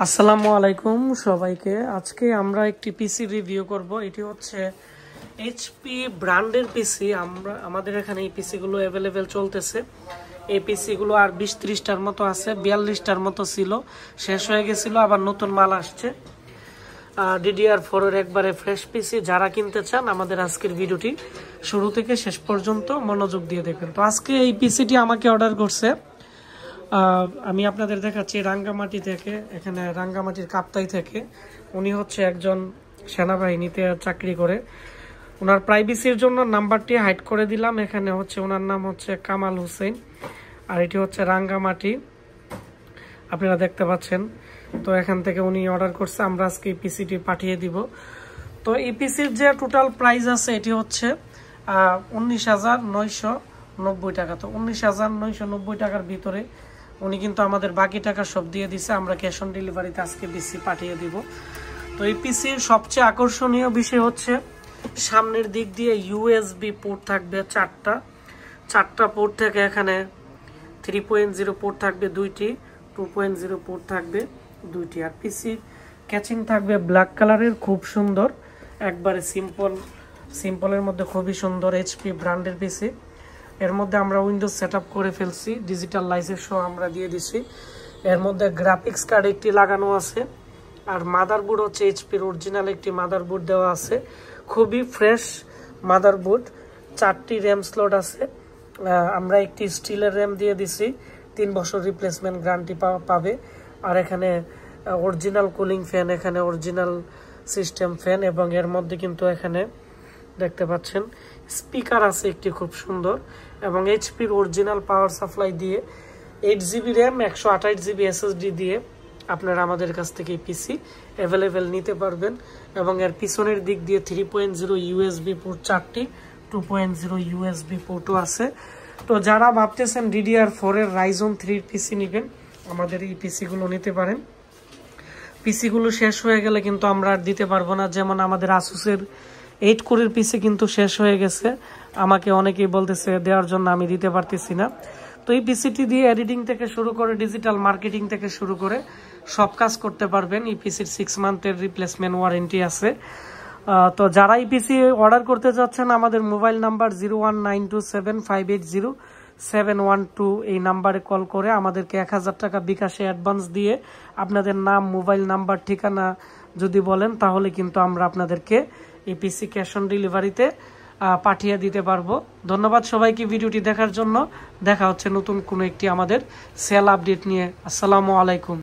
আসসালামু আলাইকুম সবাইকে। আজকে আমরা একটি পিসি রিভিউ করব। এটি হচ্ছে এইচপি ব্র্যান্ডের পিসি। আমাদের এখানে এই পিসিগুলো অ্যাভেলেবেল চলতেছে। এই পিসিগুলো আর 20-30টার মতো আছে, 42টার মতো ছিল, শেষ হয়ে গেছিল, আবার নতুন মাল আসছে। DDR4 এর একবারে ফ্রেশ পিসি। যারা কিনতে চান আমাদের আজকের ভিডিওটি শুরু থেকে শেষ পর্যন্ত মনোযোগ দিয়ে দেখবেন। তো আজকে এই পিসিটি আমাকে অর্ডার করছে, আমি আপনাদের দেখাচ্ছি রাঙ্গামাটি থেকে। এখানে রাঙ্গামাটির কাপ্তাই থেকে। উনি হচ্ছে একজন সেনাবাহিনীতে চাকরি করে। ওনার প্রাইভেসির জন্য নাম্বারটি হাইড করে দিলাম। এখানে হচ্ছে ওনার নাম হচ্ছে কামাল হোসেন, আর এটি হচ্ছে রাঙ্গামাটি, আপনারা দেখতে পাচ্ছেন। তো এখান থেকে উনি অর্ডার করছে, আমরা আজকে এই পিসিটি পাঠিয়ে দিব। তো এই পিসির যে টোটাল প্রাইস আছে এটি হচ্ছে 19,990 টাকা। তো 19,990 টাকার ভিতরে উনি কিন্তু আমাদের বাকি টাকা সব দিয়ে দিছে। আমরা ক্যাশ অন ডেলিভারিতে আজকে পিসি পাঠিয়ে দিব। তো এই পিসির সবচেয়ে আকর্ষণীয় বিষয় হচ্ছে সামনের দিক দিয়ে USB পোর্ট থাকবে চারটা পোর্ট থেকে। এখানে 3.0 পোর্ট থাকবে দুইটি, 2.0 পোর্ট থাকবে দুইটি। আর পিসির ক্যাচিং থাকবে ব্ল্যাক কালারের, খুব সুন্দর, একবারে সিম্পলের মধ্যে খুবই সুন্দর এইচপি ব্র্যান্ডের পিসি। এর মধ্যে আমরা উইন্ডোজ সেটআপ করে ফেলছি, ডিজিটাল লাইসেন্স সহ আমরা দিয়ে দিছি। এর মধ্যে গ্রাফিক্স কার্ড একটি লাগানো আছে, আর মাদারবোর্ড হচ্ছে এইচপির অরিজিনাল একটি মাদারবোর্ড দেওয়া আছে, খুবই ফ্রেশ মাদারবোর্ড। 4টি র্যাম স্লট আছে। আমরা একটি স্টিলের র্যাম দিয়ে দিছি, 3 বছর রিপ্লেসমেন্ট গ্যারান্টি পাবে। আর এখানে অরিজিনাল কুলিং ফ্যান, এখানে অরিজিনাল সিস্টেম ফ্যান, এবং এর মধ্যে কিন্তু এখানে দেখতে পাচ্ছেন স্পিকার আছে একটি খুব সুন্দর, এবং এইচপির অরিজিনাল পাওয়ার সাপ্লাই দিয়ে 8GB র্যাম 128GB SSD দিয়ে আপনারা আমাদের কাছ থেকে পিসি অ্যাভেলেবেল নিতে পারবেন। এবং এর পিছনের দিক দিয়ে 3.0 USB পোর্ট 4টি, 2.0 USB পোর্টও আছে। তো যারা ভাবতেছেন DDR4 এর Ryzen 3 পিসি নেবেন, আমাদের এই পিসিগুলো নিতে পারেন। পিসিগুলো শেষ হয়ে গেলে কিন্তু আমরা আর দিতে পারবো না। যেমন আমাদের আসুসের 8 কোরের পিসি কিন্তু শেষ হয়ে গেছে, আমাকে অনেকেই বলতেছে দেওয়ার জন্য, আমি দিতে পারতেছি না। তো এই পিসিটি দিয়ে এডিটিং থেকে শুরু করে ডিজিটাল মার্কেটিং থেকে শুরু করে সব কাজ করতে পারবেন। এই পিসির 6 মান্থের রিপ্লেসমেন্ট ওয়ারেন্টি আছে। তো যারা এই পিসি অর্ডার করতে যাচ্ছেন, আমাদের মোবাইল নাম্বার 01927580 এই নাম্বারে কল করে আমাদেরকে 1000 টাকা বিকাশে অ্যাডভান্স দিয়ে আপনাদের নাম, মোবাইল নাম্বার, ঠিকানা যদি বলেন, তাহলে কিন্তু আমরা আপনাদেরকে এই পিসি ক্যাশ অন ডেলিভারিতে পাঠিয়ে দিতে পারবো। ধন্যবাদ সবাইকে ভিডিওটি দেখার জন্য। দেখা হচ্ছে নতুন কোনো একটি আমাদের সেল আপডেট নিয়ে। আসসালামু আলাইকুম।